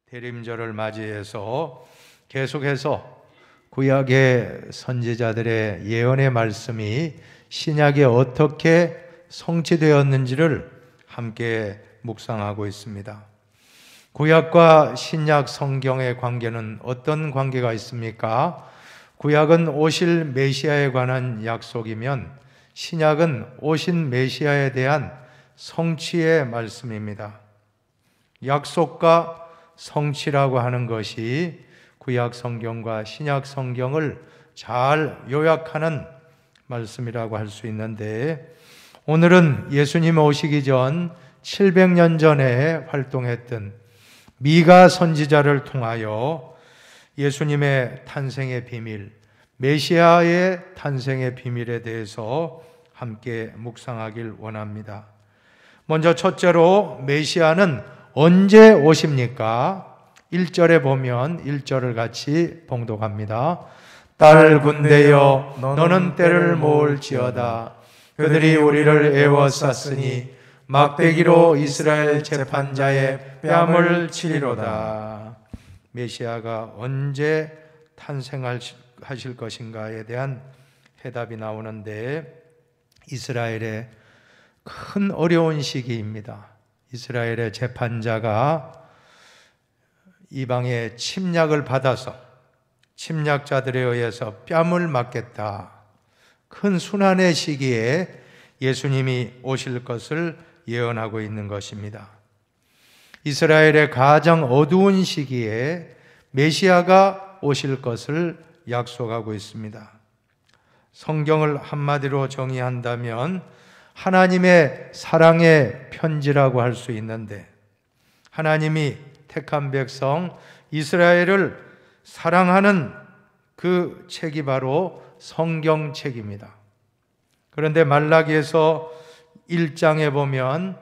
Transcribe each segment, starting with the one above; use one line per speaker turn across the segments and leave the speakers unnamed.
대림절을 맞이해서 계속해서 구약의 선지자들의 예언의 말씀이 신약에 어떻게 성취되었는지를 함께 묵상하고 있습니다. 구약과 신약 성경의 관계는 어떤 관계가 있습니까? 구약은 오실 메시아에 관한 약속이면 신약은 오신 메시아에 대한 성취의 말씀입니다. 약속과 성취라고 하는 것이 구약 성경과 신약 성경을 잘 요약하는 말씀이라고 할 수 있는데, 오늘은 예수님 오시기 전 700년 전에 활동했던 미가 선지자를 통하여 예수님의 탄생의 비밀, 메시아의 탄생의 비밀에 대해서 함께 묵상하길 원합니다. 먼저 첫째로 메시아는 언제 오십니까? 1절에 보면 1절을 같이 봉독합니다. 딸 군대여 너는 때를 모을지어다. 그들이 우리를 애워쌌으니 막대기로 이스라엘 재판자의 뺨을 치리로다. 메시아가 언제 탄생하실 것인가에 대한 해답이 나오는데, 이스라엘의 큰 어려운 시기입니다. 이스라엘의 재판자가 이방의 침략을 받아서 침략자들에 의해서 뺨을 맞겠다. 큰 순환의 시기에 예수님이 오실 것을 예언하고 있는 것입니다. 이스라엘의 가장 어두운 시기에 메시아가 오실 것을 약속하고 있습니다. 성경을 한마디로 정의한다면 하나님의 사랑의 편지라고 할 수 있는데, 하나님이 택한 백성 이스라엘을 사랑하는 그 책이 바로 성경책입니다. 그런데 말라기에서 1장에 보면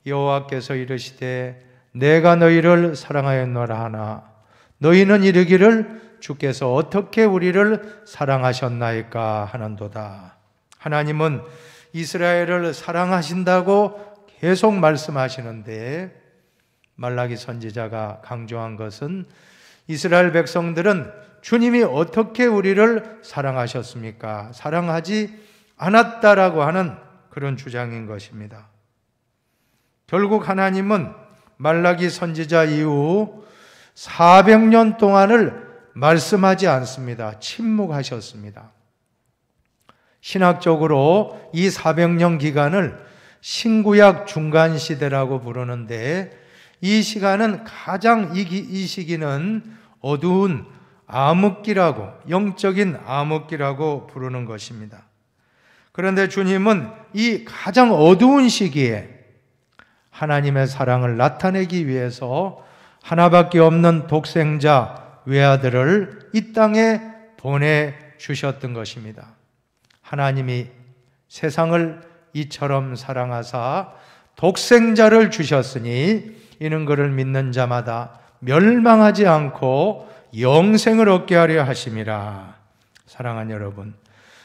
여호와께서 이르시되 내가 너희를 사랑하였노라 하나 너희는 이르기를 주께서 어떻게 우리를 사랑하셨나이까 하는도다. 하나님은 이스라엘을 사랑하신다고 계속 말씀하시는데, 말라기 선지자가 강조한 것은 이스라엘 백성들은 주님이 어떻게 우리를 사랑하셨습니까? 사랑하지 않았다라고 하는 그런 주장인 것입니다. 결국 하나님은 말라기 선지자 이후 400년 동안을 말씀하지 않습니다. 침묵하셨습니다. 신학적으로 이 400년 기간을 신구약 중간 시대라고 부르는데, 이 시간은 가장 이 시기는 어두운 암흑기라고, 영적인 암흑기라고 부르는 것입니다. 그런데 주님은 이 가장 어두운 시기에 하나님의 사랑을 나타내기 위해서 하나밖에 없는 독생자 외아들을 이 땅에 보내주셨던 것입니다. 하나님이 세상을 이처럼 사랑하사 독생자를 주셨으니 이는 그를 믿는 자마다 멸망하지 않고 영생을 얻게 하려 하심이라. 사랑하는 여러분,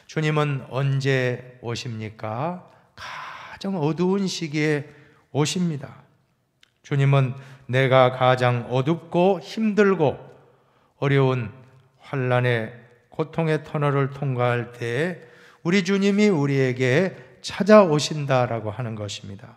주님은 언제 오십니까? 가장 어두운 시기에 오십니다. 주님은 내가 가장 어둡고 힘들고 어려운 환난의 고통의 터널을 통과할 때 우리 주님이 우리에게 찾아오신다라고 하는 것입니다.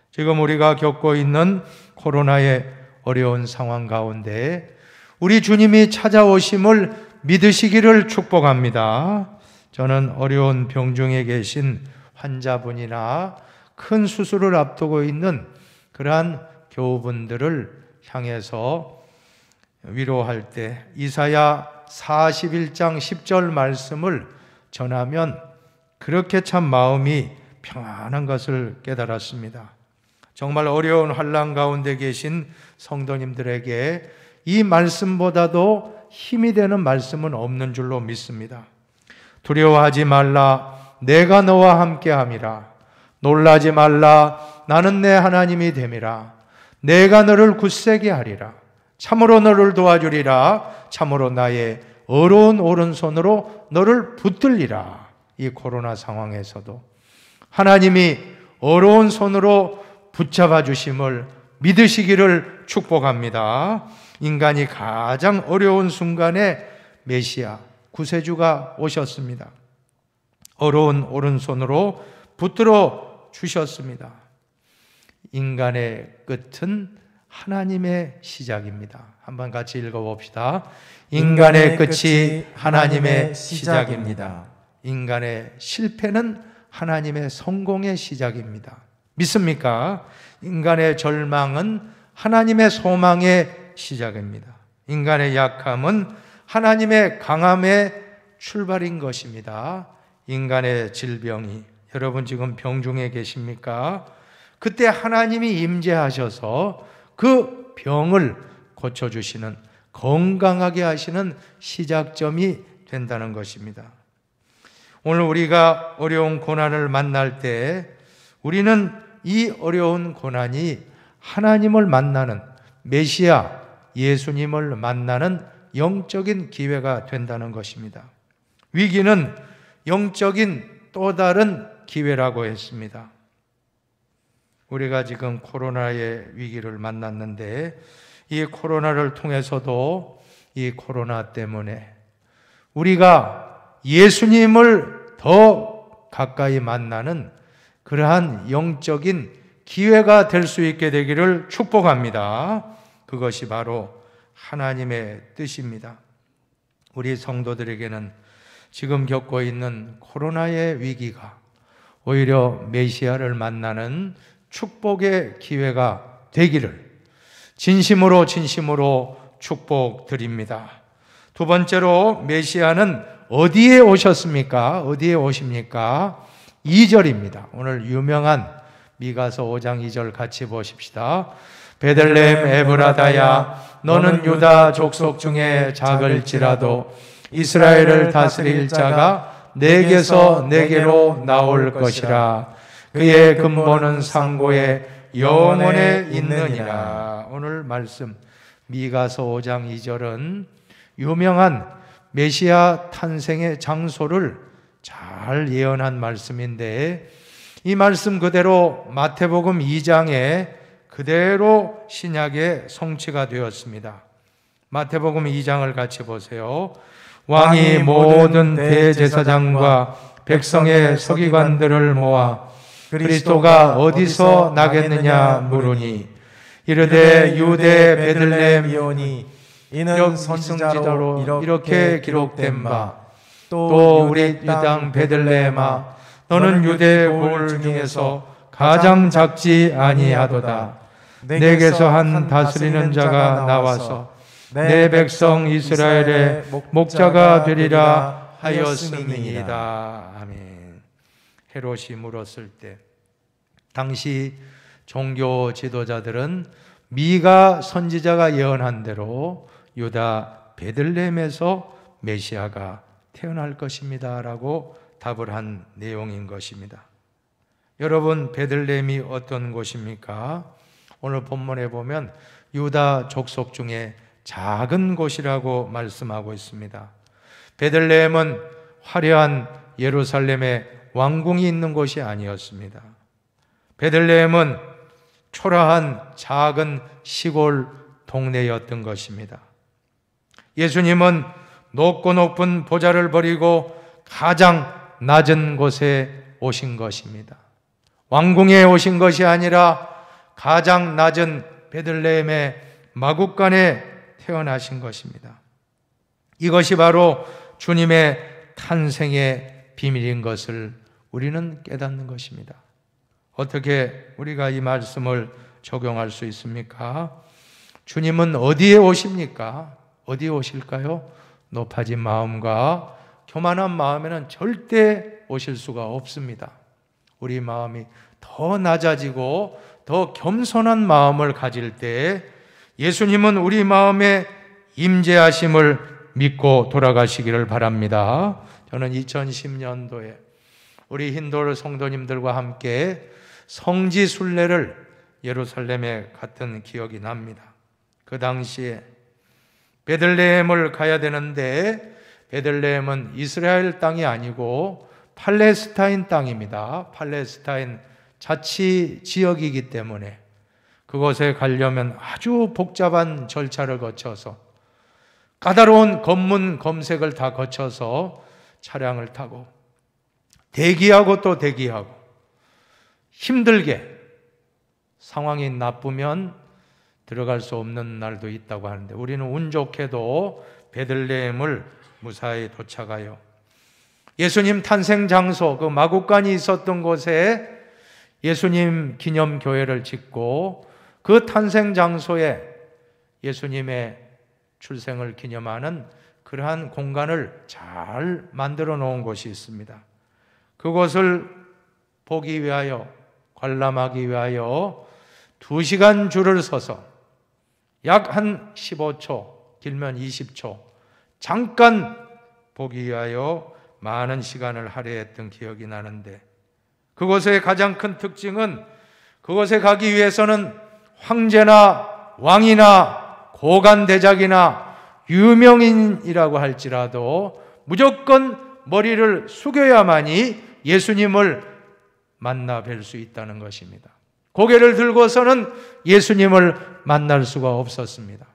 지금 우리가 겪고 있는 코로나의 어려운 상황 가운데 우리 주님이 찾아오심을 믿으시기를 축복합니다. 저는 어려운 병 중에 계신 환자분이나 큰 수술을 앞두고 있는 그러한 교우분들을 향해서 위로할 때 이사야 41장 10절 말씀을 전하면 그렇게 참 마음이 평안한 것을 깨달았습니다. 정말 어려운 환난 가운데 계신 성도님들에게 이 말씀보다도 힘이 되는 말씀은 없는 줄로 믿습니다. 두려워하지 말라, 내가 너와 함께함이라. 놀라지 말라, 나는 내 하나님이 됨이라. 내가 너를 굳세게 하리라. 참으로 너를 도와주리라. 참으로 나의 어려운 오른손으로 너를 붙들리라. 이 코로나 상황에서도 하나님이 어려운 손으로 붙잡아 주심을 믿으시기를 축복합니다. 인간이 가장 어려운 순간에 메시아, 구세주가 오셨습니다. 어려운 오른손으로 붙들어 주셨습니다. 인간의 끝은 하나님의 시작입니다. 한번 같이 읽어봅시다. 인간의 끝이 하나님의 시작입니다. 인간의 실패는 하나님의 성공의 시작입니다. 믿습니까? 인간의 절망은 하나님의 소망의 시작입니다. 인간의 약함은 하나님의 강함의 출발인 것입니다. 인간의 질병이, 여러분 지금 병중에 계십니까? 그때 하나님이 임재하셔서 그 병을 고쳐주시는, 건강하게 하시는 시작점이 된다는 것입니다. 오늘 우리가 어려운 고난을 만날 때 우리는 이 어려운 고난이 하나님을 만나는, 메시아 예수님을 만나는 영적인 기회가 된다는 것입니다. 위기는 영적인 또 다른 기회라고 했습니다. 우리가 지금 코로나의 위기를 만났는데 이 코로나를 통해서도 이 코로나 때문에 우리가 예수님을 더 가까이 만나는 그러한 영적인 기회가 될 수 있게 되기를 축복합니다. 그것이 바로 하나님의 뜻입니다. 우리 성도들에게는 지금 겪고 있는 코로나의 위기가 오히려 메시아를 만나는 축복의 기회가 되기를 진심으로 축복드립니다. 두 번째로 메시아는 어디에 오셨습니까? 어디에 오십니까? 2절입니다. 오늘 유명한 미가서 5장 2절 같이 보십시다. 베들레헴 에브라다야, 너는 유다 족속 중에 작을지라도 이스라엘을 다스릴 자가 내게서 내게로 나올 것이라. 그의 근본은 상고에 영원에 있느니라. 오늘 말씀 미가서 5장 2절은 유명한 메시아 탄생의 장소를 잘 예언한 말씀인데 이 말씀 그대로 마태복음 2장에 그대로 신약에 성취가 되었습니다. 마태복음 2장을 같이 보세요. 왕이 모든 대제사장과 백성의 서기관들을 모아 그리스도가 어디서 나겠느냐 물으니 이르되 유대 베들레헴이오니 이는 선지자로 이렇게 기록된 바 또 우리 땅 베들레헴아 너는 유대 고을 중에서 가장 작지 아니하도다. 내게서 한 다스리는 자가 나와서 내 백성 이스라엘의 목자가 되리라 하였음이니이다. 아멘. 헤롯이 물었을 때 당시 종교 지도자들은 미가 선지자가 예언한 대로 유다 베들레헴에서 메시아가 태어날 것입니다 라고 답을 한 내용인 것입니다. 여러분, 베들레헴이 어떤 곳입니까? 오늘 본문에 보면 유다 족속 중에 작은 곳이라고 말씀하고 있습니다. 베들레헴은 화려한 예루살렘의 왕궁이 있는 곳이 아니었습니다. 베들레헴은 초라한 작은 시골 동네였던 것입니다. 예수님은 높고 높은 보좌를 버리고 가장 낮은 곳에 오신 것입니다. 왕궁에 오신 것이 아니라 가장 낮은 베들레헴의 마구간에 태어나신 것입니다. 이것이 바로 주님의 탄생의 비밀인 것을 우리는 깨닫는 것입니다. 어떻게 우리가 이 말씀을 적용할 수 있습니까? 주님은 어디에 오십니까? 어디에 오실까요? 높아진 마음과 교만한 마음에는 절대 오실 수가 없습니다. 우리 마음이 더 낮아지고 더 겸손한 마음을 가질 때 예수님은 우리 마음에 임재하심을 믿고 돌아가시기를 바랍니다. 저는 2010년도에 우리 힌두 성도님들과 함께 성지 순례를 예루살렘에 갔던 기억이 납니다. 그 당시에 베들레헴을 가야 되는데 베들레헴은 이스라엘 땅이 아니고 팔레스타인 땅입니다. 팔레스타인 자치 지역이기 때문에 그곳에 가려면 아주 복잡한 절차를 거쳐서 까다로운 검문 검색을 다 거쳐서 차량을 타고 대기하고 또 대기하고 힘들게 상황이 나쁘면 들어갈 수 없는 날도 있다고 하는데 우리는 운 좋게도 베들레헴을 무사히 도착하여 예수님 탄생 장소 그 마구간이 있었던 곳에 예수님 기념 교회를 짓고 그 탄생 장소에 예수님의 출생을 기념하는 그러한 공간을 잘 만들어 놓은 곳이 있습니다. 그곳을 보기 위하여 관람하기 위하여 2시간 줄을 서서 약 한 15초 길면 20초 잠깐 보기 위하여 많은 시간을 할애했던 기억이 나는데 그곳의 가장 큰 특징은 그곳에 가기 위해서는 황제나 왕이나 고관대작이나 유명인이라고 할지라도 무조건 머리를 숙여야만이 예수님을 만나 뵐 수 있다는 것입니다. 고개를 들고서는 예수님을 만날 수가 없었습니다.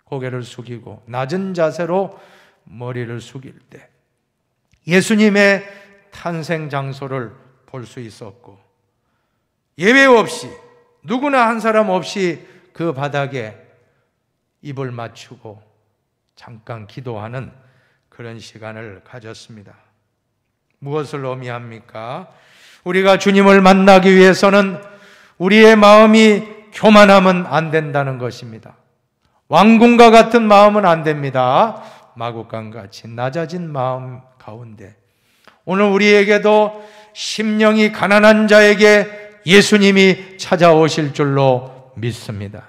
고개를 숙이고 낮은 자세로 머리를 숙일 때 예수님의 탄생 장소를 볼 수 있었고 예외 없이 누구나 한 사람 없이 그 바닥에 입을 맞추고 잠깐 기도하는 그런 시간을 가졌습니다. 무엇을 의미합니까? 우리가 주님을 만나기 위해서는 우리의 마음이 교만하면 안 된다는 것입니다. 왕궁과 같은 마음은 안 됩니다. 마구간같이 낮아진 마음 가운데 오늘 우리에게도 심령이 가난한 자에게 예수님이 찾아오실 줄로 믿습니다.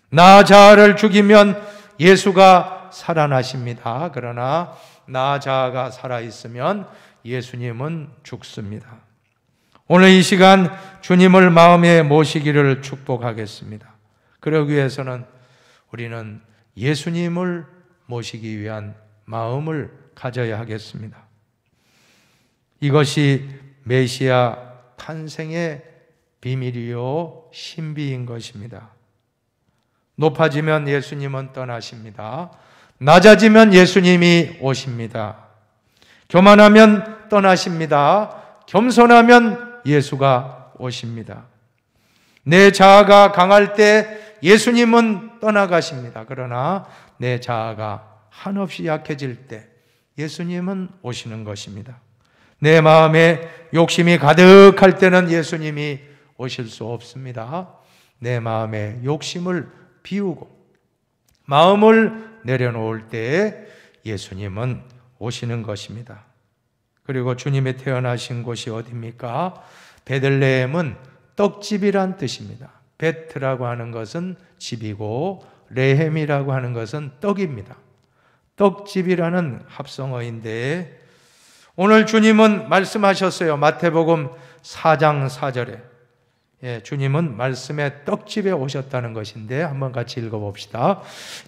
나 자아를 죽이면 예수가 살아나십니다. 그러나 나 자아가 살아있으면 예수님은 죽습니다. 오늘 이 시간 주님을 마음에 모시기를 축복하겠습니다. 그러기 위해서는 우리는 예수님을 모시기 위한 마음을 가져야 하겠습니다. 이것이 메시아 탄생의 비밀이요 신비인 것입니다. 높아지면 예수님은 떠나십니다. 낮아지면 예수님이 오십니다. 교만하면 떠나십니다. 겸손하면 예수가 오십니다. 내 자아가 강할 때 예수님은 떠나가십니다. 그러나 내 자아가 한없이 약해질 때 예수님은 오시는 것입니다. 내 마음에 욕심이 가득할 때는 예수님이 오실 수 없습니다. 내 마음에 욕심을 비우고 마음을 내려놓을 때 예수님은 오시는 것입니다. 그리고 주님이 태어나신 곳이 어디입니까? 베들레헴은 떡집이란 뜻입니다. 베트라고 하는 것은 집이고 레헴이라고 하는 것은 떡입니다. 떡집이라는 합성어인데 오늘 주님은 말씀하셨어요. 마태복음 4장 4절에 주님은 말씀의 떡집에 오셨다는 것인데 한번 같이 읽어봅시다.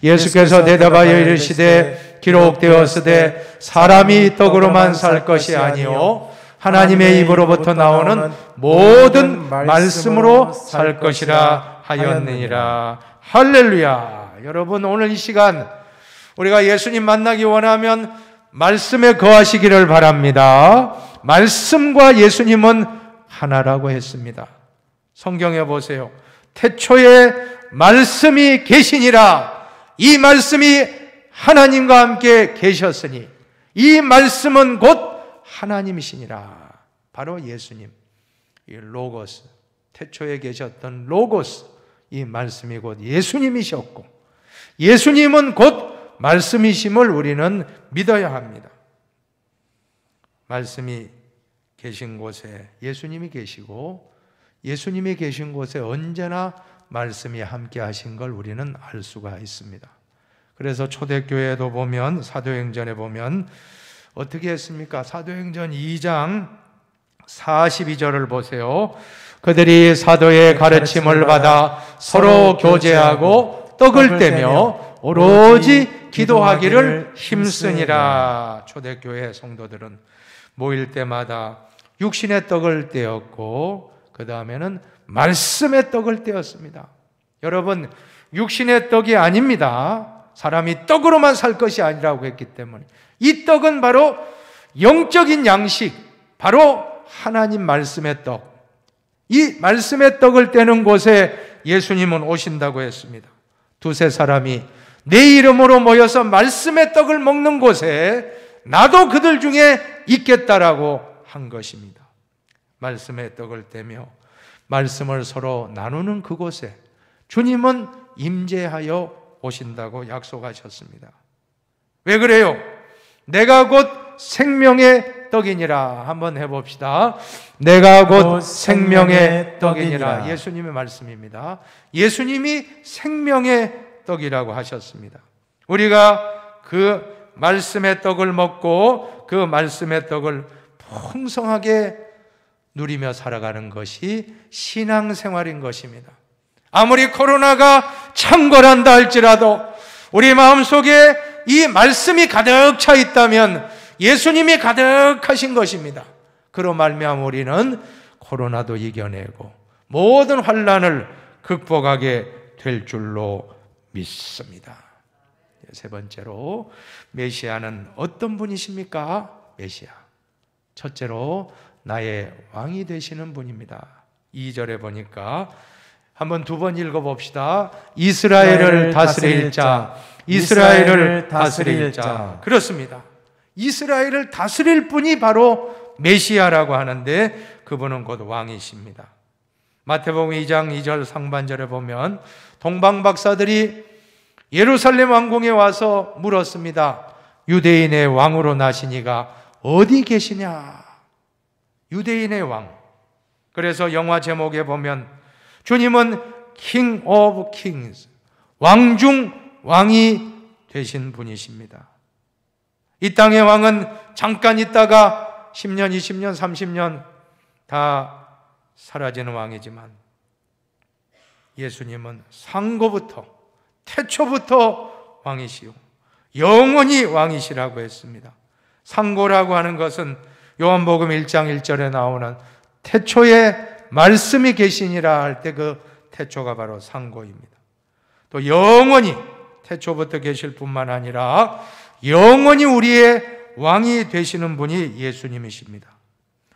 예수께서 대답하여 이르시되 기록되었으되 사람이 떡으로만 살 것이 아니요 하나님의 입으로부터 나오는 모든 말씀으로 살 것이라 하였느니라. 할렐루야. 여러분 오늘 이 시간 우리가 예수님 만나기 원하면 말씀에 거하시기를 바랍니다. 말씀과 예수님은 하나라고 했습니다. 성경에 보세요. 태초에 말씀이 계시니라. 이 말씀이 하나님과 함께 계셨으니 이 말씀은 곧 하나님이시니라. 바로 예수님, 이 로고스, 태초에 계셨던 로고스, 이 말씀이 곧 예수님이셨고 예수님은 곧 말씀이심을 우리는 믿어야 합니다. 말씀이 계신 곳에 예수님이 계시고 예수님이 계신 곳에 언제나 말씀이 함께 하신 걸 우리는 알 수가 있습니다. 그래서 초대교회도 보면 사도행전에 보면 어떻게 했습니까? 사도행전 2장 42절을 보세요. 그들이 사도의 가르침을 받아 서로 교제하고 떡을 떼며 오로지 기도하기를 힘쓰니라. 초대교회 성도들은 모일 때마다 육신의 떡을 떼었고 그 다음에는 말씀의 떡을 떼었습니다. 여러분, 육신의 떡이 아닙니다. 사람이 떡으로만 살 것이 아니라고 했기 때문에 이 떡은 바로 영적인 양식, 바로 하나님 말씀의 떡. 이 말씀의 떡을 떼는 곳에 예수님은 오신다고 했습니다. 두세 사람이 내 이름으로 모여서 말씀의 떡을 먹는 곳에 나도 그들 중에 있겠다라고 한 것입니다. 말씀의 떡을 떼며 말씀을 서로 나누는 그곳에 주님은 임재하여 오신다고 약속하셨습니다. 왜 그래요? 내가 곧 생명의 떡이니라. 한번 해봅시다. 내가 곧 생명의 떡이니라. 예수님의 말씀입니다. 예수님이 생명의 떡이라고 하셨습니다. 우리가 그 말씀의 떡을 먹고 그 말씀의 떡을 풍성하게 누리며 살아가는 것이 신앙생활인 것입니다. 아무리 코로나가 창궐한다 할지라도 우리 마음속에 이 말씀이 가득 차 있다면 예수님이 가득하신 것입니다. 그로 말미암아 우리는 코로나도 이겨내고 모든 환난을 극복하게 될 줄로 믿습니다. 세 번째로, 메시아는 어떤 분이십니까? 메시아, 첫째로 나의 왕이 되시는 분입니다. 2절에 보니까 한번 두 번 읽어봅시다. 이스라엘을 다스릴 자, 이스라엘을 다스릴 자. 그렇습니다. 이스라엘을 다스릴 분이 바로 메시아라고 하는데 그분은 곧 왕이십니다. 마태복음 2장 2절 상반절에 보면 동방박사들이 예루살렘 왕궁에 와서 물었습니다. 유대인의 왕으로 나시니가 어디 계시냐? 유대인의 왕. 그래서 영화 제목에 보면 주님은 King of Kings, 왕 중 왕이 되신 분이십니다. 이 땅의 왕은 잠깐 있다가 10년, 20년, 30년 다 사라지는 왕이지만 예수님은 상고부터, 태초부터 왕이시오, 영원히 왕이시라고 했습니다. 상고라고 하는 것은 요한복음 1장 1절에 나오는 태초에 말씀이 계시니라 할 때 그 태초가 바로 상고입니다. 또 영원히 태초부터 계실 뿐만 아니라 영원히 우리의 왕이 되시는 분이 예수님이십니다.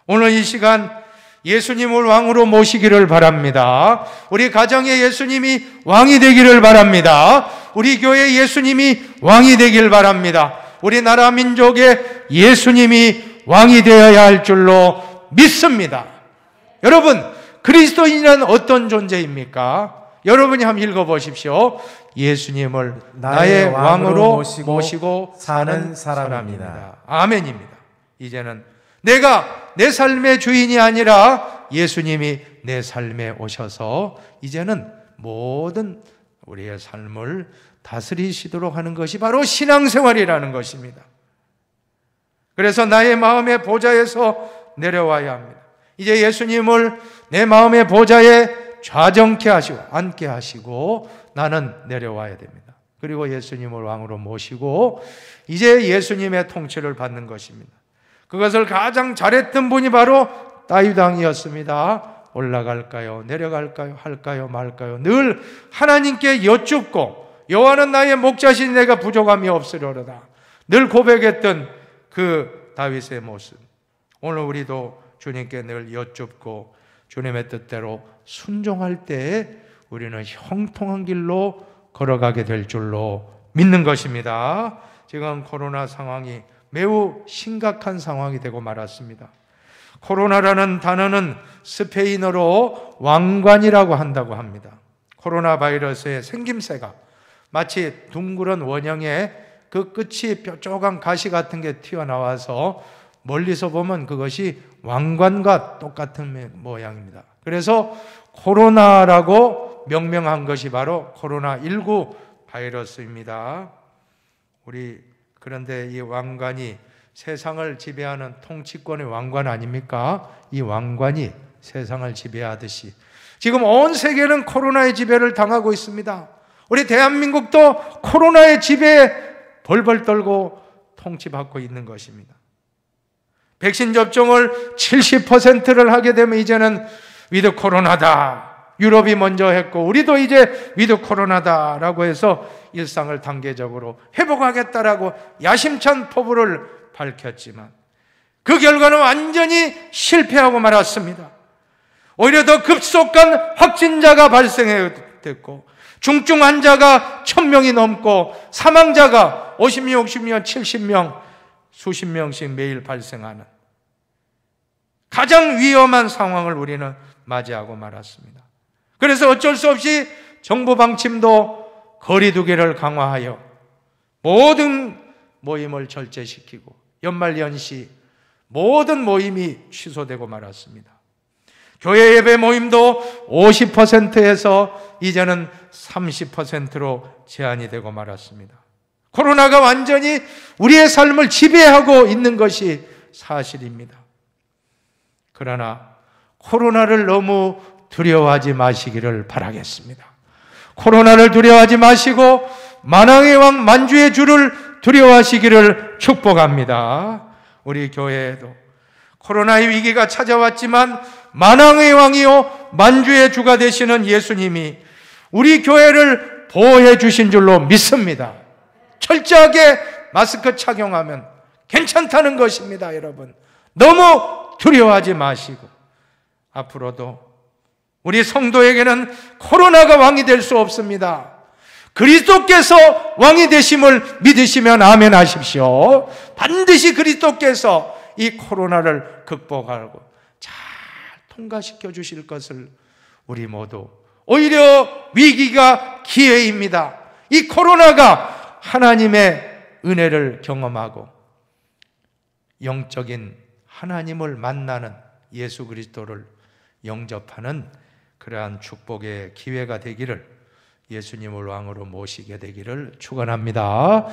오늘 이 시간 예수님을 왕으로 모시기를 바랍니다. 우리 가정에 예수님이 왕이 되기를 바랍니다. 우리 교회 예수님이 왕이 되길 바랍니다. 우리 나라 민족에 예수님이 왕이 되어야 할 줄로 믿습니다. 여러분, 그리스도인이란 어떤 존재입니까? 여러분이 한번 읽어보십시오. 예수님을 나의 왕으로 모시고 사는 사람입니다. 아멘입니다. 이제는 내가 내 삶의 주인이 아니라 예수님이 내 삶에 오셔서 이제는 모든 우리의 삶을 다스리시도록 하는 것이 바로 신앙생활이라는 것입니다. 그래서 나의 마음의 보좌에서 내려와야 합니다. 이제 예수님을 내 마음의 보좌에 좌정케 하시고 앉게 하시고 나는 내려와야 됩니다. 그리고 예수님을 왕으로 모시고 이제 예수님의 통치를 받는 것입니다. 그것을 가장 잘했던 분이 바로 다윗 왕이었습니다. 올라갈까요? 내려갈까요? 할까요? 말까요? 늘 하나님께 여쭙고 여호와는 나의 목자시니 내가 부족함이 없으리로다. 늘 고백했던 그 다윗의 모습. 오늘 우리도 주님께 늘 여쭙고 주님의 뜻대로 순종할 때 우리는 형통한 길로 걸어가게 될 줄로 믿는 것입니다. 지금 코로나 상황이 매우 심각한 상황이 되고 말았습니다. 코로나라는 단어는 스페인어로 왕관이라고 한다고 합니다. 코로나 바이러스의 생김새가 마치 둥그런 원형의 그 끝이 뾰족한 가시 같은 게 튀어나와서 멀리서 보면 그것이 왕관과 똑같은 모양입니다. 그래서 코로나라고 명명한 것이 바로 코로나19 바이러스입니다. 그런데 이 왕관이 세상을 지배하는 통치권의 왕관 아닙니까? 이 왕관이 세상을 지배하듯이 지금 온 세계는 코로나의 지배를 당하고 있습니다. 우리 대한민국도 코로나의 지배에 벌벌 떨고 통치받고 있는 것입니다. 백신 접종을 70%를 하게 되면 이제는 위드 코로나다, 유럽이 먼저 했고 우리도 이제 위드 코로나다라고 해서 일상을 단계적으로 회복하겠다라고 야심찬 포부를 밝혔지만 그 결과는 완전히 실패하고 말았습니다. 오히려 더 급속한 확진자가 발생했고 중증 환자가 1000명이 넘고 사망자가 50명, 60명, 70명, 수십 명씩 매일 발생하는 가장 위험한 상황을 우리는 맞이하고 말았습니다. 그래서 어쩔 수 없이 정부 방침도 거리두기를 강화하여 모든 모임을 절제시키고 연말연시 모든 모임이 취소되고 말았습니다. 교회 예배 모임도 50%에서 이제는 30%로 제한이 되고 말았습니다. 코로나가 완전히 우리의 삶을 지배하고 있는 것이 사실입니다. 그러나 코로나를 너무 두려워하지 마시기를 바라겠습니다. 코로나를 두려워하지 마시고 만왕의 왕 만주의 주를 두려워하시기를 축복합니다. 우리 교회에도 코로나의 위기가 찾아왔지만 만왕의 왕이요 만주의 주가 되시는 예수님이 우리 교회를 보호해 주신 줄로 믿습니다. 철저하게 마스크 착용하면 괜찮다는 것입니다. 여러분, 너무 두려워하지 마시고 앞으로도 우리 성도에게는 코로나가 왕이 될 수 없습니다. 그리스도께서 왕이 되심을 믿으시면 아멘 하십시오. 반드시 그리스도께서 이 코로나를 극복하고 잘 통과시켜 주실 것을 우리 모두, 오히려 위기가 기회입니다. 이 코로나가 하나님의 은혜를 경험하고 영적인 하나님을 만나는 예수 그리스도를 영접하는 그러한 축복의 기회가 되기를, 예수님을 왕으로 모시게 되기를 축원합니다.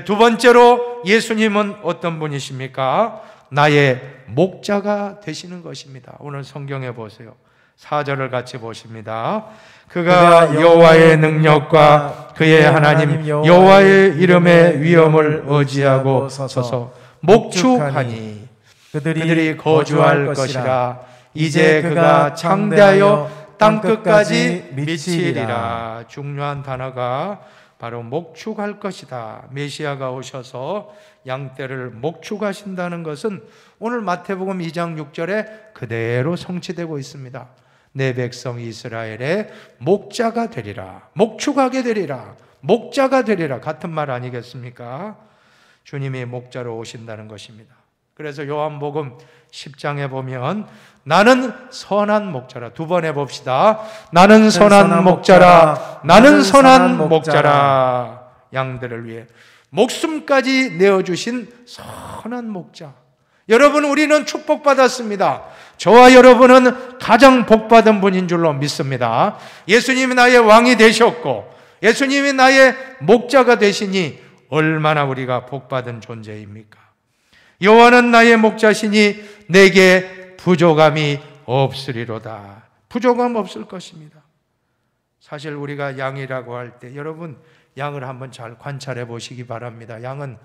두 번째로 예수님은 어떤 분이십니까? 나의 목자가 되시는 것입니다. 오늘 성경에 보세요. 4절을 같이 보십니다. 그가 여호와의 능력과 그의 하나님 여호와의 이름의 위엄을 의지하고 서서 목축하니 그들이 거주할 것이라. 이제 그가 창대하여 땅끝까지 미치리라. 중요한 단어가 바로 목축할 것이다. 메시아가 오셔서 양떼를 목축하신다는 것은 오늘 마태복음 2장 6절에 그대로 성취되고 있습니다. 내 백성 이스라엘의 목자가 되리라. 목축하게 되리라. 목자가 되리라. 같은 말 아니겠습니까? 주님이 목자로 오신다는 것입니다. 그래서 요한복음 10장에 보면 나는 선한 목자라. 두 번 해봅시다. 나는 선한 목자라. 나는 선한 목자라. 양들을 위해 목숨까지 내어주신 선한 목자. 여러분, 우리는 축복받았습니다. 저와 여러분은 가장 복받은 분인 줄로 믿습니다. 예수님이 나의 왕이 되셨고 예수님이 나의 목자가 되시니 얼마나 우리가 복받은 존재입니까? 여호와는 나의 목자시니 내게 부족함이 없으리로다. 부족함 없을 것입니다. 사실 우리가 양이라고 할 때 여러분, 양을 한번 잘 관찰해 보시기 바랍니다. 양은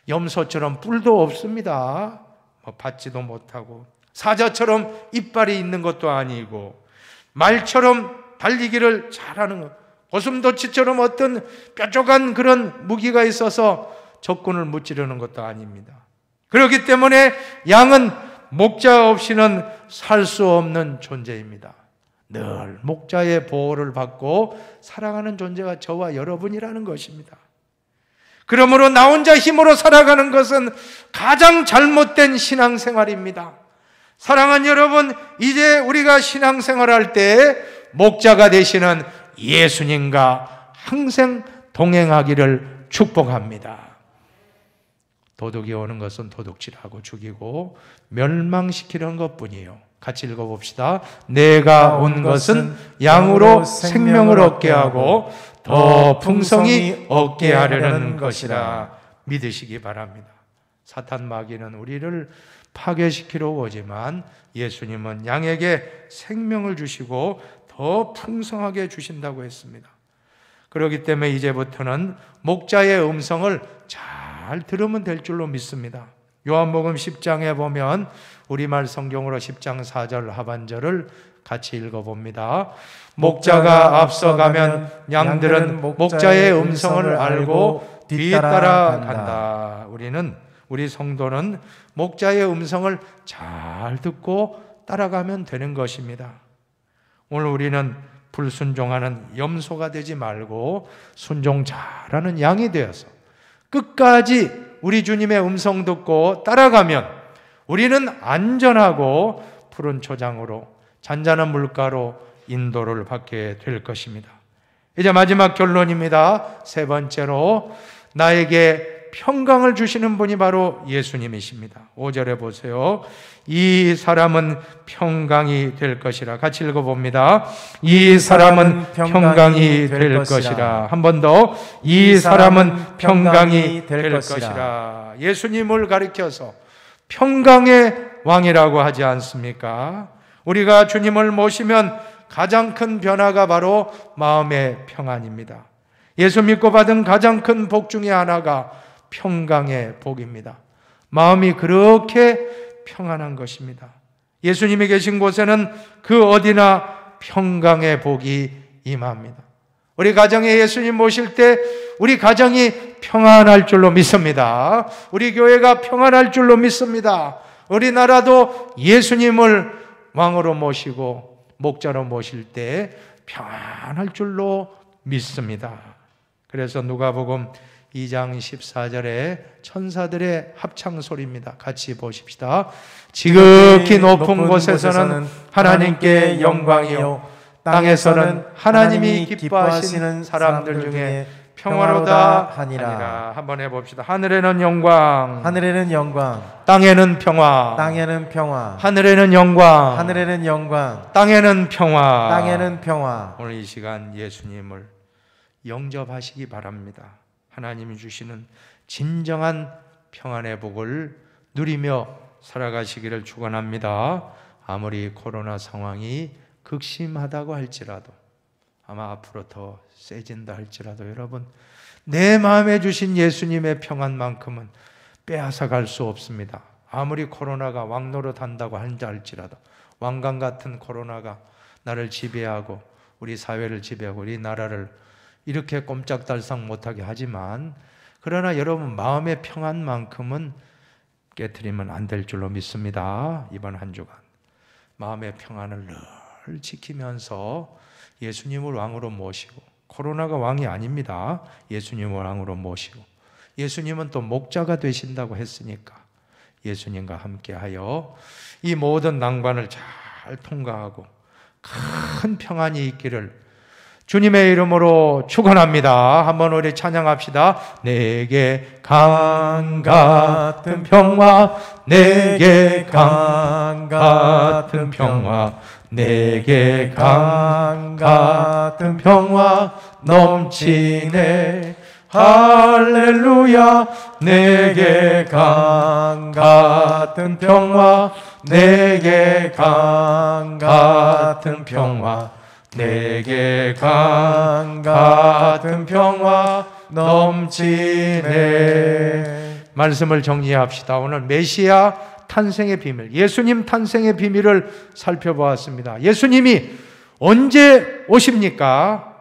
염소처럼 뿔도 없습니다. 받지도 못하고 사자처럼 이빨이 있는 것도 아니고 말처럼 달리기를 잘하는 것, 고슴도치처럼 어떤 뾰족한 그런 무기가 있어서 적군을 무찌르는 것도 아닙니다. 그렇기 때문에 양은 목자 없이는 살 수 없는 존재입니다. 늘 목자의 보호를 받고 살아가는 존재가 저와 여러분이라는 것입니다. 그러므로 나 혼자 힘으로 살아가는 것은 가장 잘못된 신앙생활입니다. 사랑하는 여러분, 이제 우리가 신앙생활할 때 목자가 되시는 예수님과 항상 동행하기를 축복합니다. 도둑이 오는 것은 도둑질하고 죽이고 멸망시키는 것뿐이에요. 같이 읽어봅시다. 내가 온 것은 양으로 생명을 얻게 하고 더 풍성히 얻게 하려는 것이라 믿으시기 바랍니다. 사탄 마귀는 우리를 파괴시키러 오지만 예수님은 양에게 생명을 주시고 더 풍성하게 주신다고 했습니다. 그렇기 때문에 이제부터는 목자의 음성을 잘 들으면 될 줄로 믿습니다. 요한복음 10장에 보면 우리말 성경으로 10장 4절 하반절을 같이 읽어봅니다. 목자가 앞서가면 양들은 목자의 음성을 알고 뒤따라 간다. 우리 성도는 목자의 음성을 잘 듣고 따라가면 되는 것입니다. 오늘 우리는 불순종하는 염소가 되지 말고 순종 잘하는 양이 되어서 끝까지 우리 주님의 음성 듣고 따라가면 우리는 안전하고 푸른 초장으로 잔잔한 물가로 인도를 받게 될 것입니다. 이제 마지막 결론입니다. 세 번째로 나에게 평강을 주시는 분이 바로 예수님이십니다. 5절에 보세요. 이 사람은 평강이 될 것이라. 같이 읽어봅니다. 이 사람은 평강이 될 것이라. 한 번 더. 이 사람은 평강이 될 것이라. 예수님을 가리켜서 평강의 왕이라고 하지 않습니까? 우리가 주님을 모시면 가장 큰 변화가 바로 마음의 평안입니다. 예수 믿고 받은 가장 큰 복 중에 하나가 평강의 복입니다. 마음이 그렇게 평안한 것입니다. 예수님이 계신 곳에는 그 어디나 평강의 복이 임합니다. 우리 가정에 예수님 모실 때 우리 가정이 평안할 줄로 믿습니다. 우리 교회가 평안할 줄로 믿습니다. 우리나라도 예수님을 왕으로 모시고 목자로 모실 때 평안할 줄로 믿습니다. 그래서 누가복음 2장 14절에 천사들의 합창 소리입니다. 같이 보십시다. 지극히 높은 곳에서는 하나님께 영광이요 땅에서는 하나님이 기뻐하시는 사람들 중에 평화로다 하니라. 한번 해봅시다. 하늘에는 영광,
하늘에는 영광,
땅에는 평화,
땅에는 평화,
하늘에는 영광,
하늘에는 영광,
땅에는 평화,
땅에는 평화.
오늘 이 시간 예수님을 영접하시기 바랍니다. 하나님이 주시는 진정한 평안의 복을 누리며 살아가시기를 축원합니다. 아무리 코로나 상황이 극심하다고 할지라도, 아마 앞으로 더 세진다 할지라도 여러분, 내 마음에 주신 예수님의 평안만큼은 빼앗아 갈 수 없습니다. 아무리 코로나가 왕노릇한다고 할지라도, 왕강 같은 코로나가 나를 지배하고 우리 사회를 지배하고 우리 나라를 이렇게 꼼짝달싹 못하게 하지만, 그러나 여러분 마음의 평안만큼은 깨트리면 안 될 줄로 믿습니다. 이번 한 주간 마음의 평안을 늘 지키면서 예수님을 왕으로 모시고, 코로나가 왕이 아닙니다. 예수님을 왕으로 모시고, 예수님은 또 목자가 되신다고 했으니까 예수님과 함께하여 이 모든 난관을 잘 통과하고 큰 평안이 있기를 주님의 이름으로 축원합니다. 한번 우리 찬양합시다. 내게 강 같은 평화, 내게 강 같은 평화, 내게 강 같은 평화 넘치네. 할렐루야. 내게 강 같은 평화, 내게 강 같은 평화, 내게 강 같은 평화 넘치네. 말씀을 정리합시다. 오늘 메시아 탄생의 비밀, 예수님 탄생의 비밀을 살펴보았습니다. 예수님이 언제 오십니까?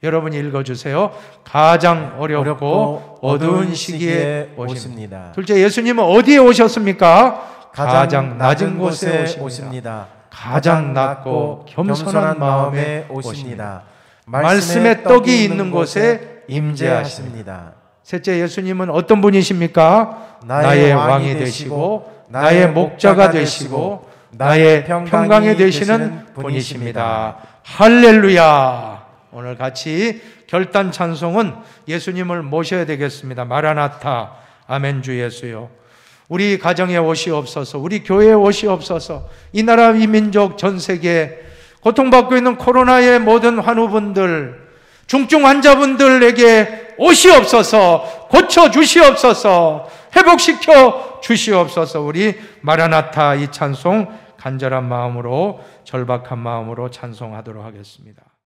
여러분이 읽어주세요. 가장 어렵고 어두운 시기에 오십니다. 둘째, 예수님은 어디에 오셨습니까? 가장 낮은 곳에 오십니다. 가장 낮고 겸손한 마음에 오십니다. 말씀의 떡이 있는 곳에 임재하십니다. 셋째, 예수님은 어떤 분이십니까? 나의 왕이 되시고 나의 목자가 되시고 나의 평강이 되시는 분이십니다. 할렐루야. 오늘 같이 결단 찬송은 예수님을 모셔야 되겠습니다. 마라나타, 아멘 주 예수요. 우리 가정에 오시옵소서, 우리 교회에 오시옵소서. 이 나라 이 민족 전 세계에 고통받고 있는 코로나의 모든 환우분들, 중증 환자분들에게 오시옵소서, 고쳐주시옵소서, 회복시켜 주시옵소서. 우리 마라나타 이 찬송 간절한 마음으로, 절박한 마음으로 찬송하도록 하겠습니다.